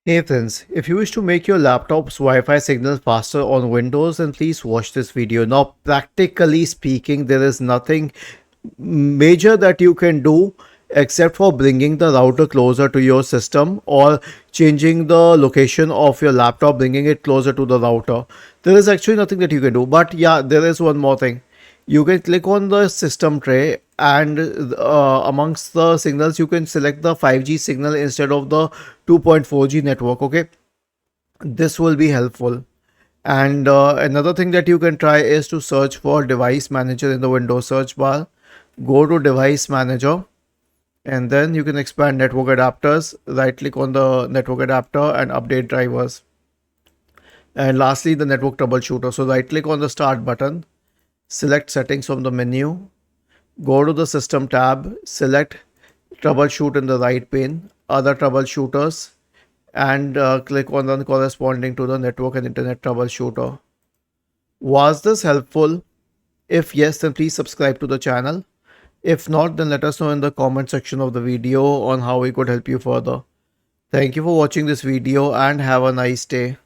Hey friends, if you wish to make your laptop's Wi-Fi signal faster on Windows, then please watch this video. Now, practically speaking, there is nothing major that you can do except for bringing the router closer to your system or changing the location of your laptop, bringing it closer to the router. There is actually nothing that you can do. But yeah, there is one more thing. You can click on the system tray, and amongst the signals you can select the 5G signal instead of the 2.4G network. Okay, this will be helpful. And another thing that you can try is to search for device manager in the Windows search bar. Go to device manager, and then you can expand network adapters. Right click on the network adapter and update drivers. And lastly, the network troubleshooter. So right click on the start button, select settings from the menu, go to the system tab, select troubleshoot in the right pane, other troubleshooters, and click on the corresponding to the network and internet troubleshooter. Was this helpful? If yes, then please subscribe to the channel. If not, then let us know in the comment section of the video on how we could help you further. Thank you for watching this video and have a nice day.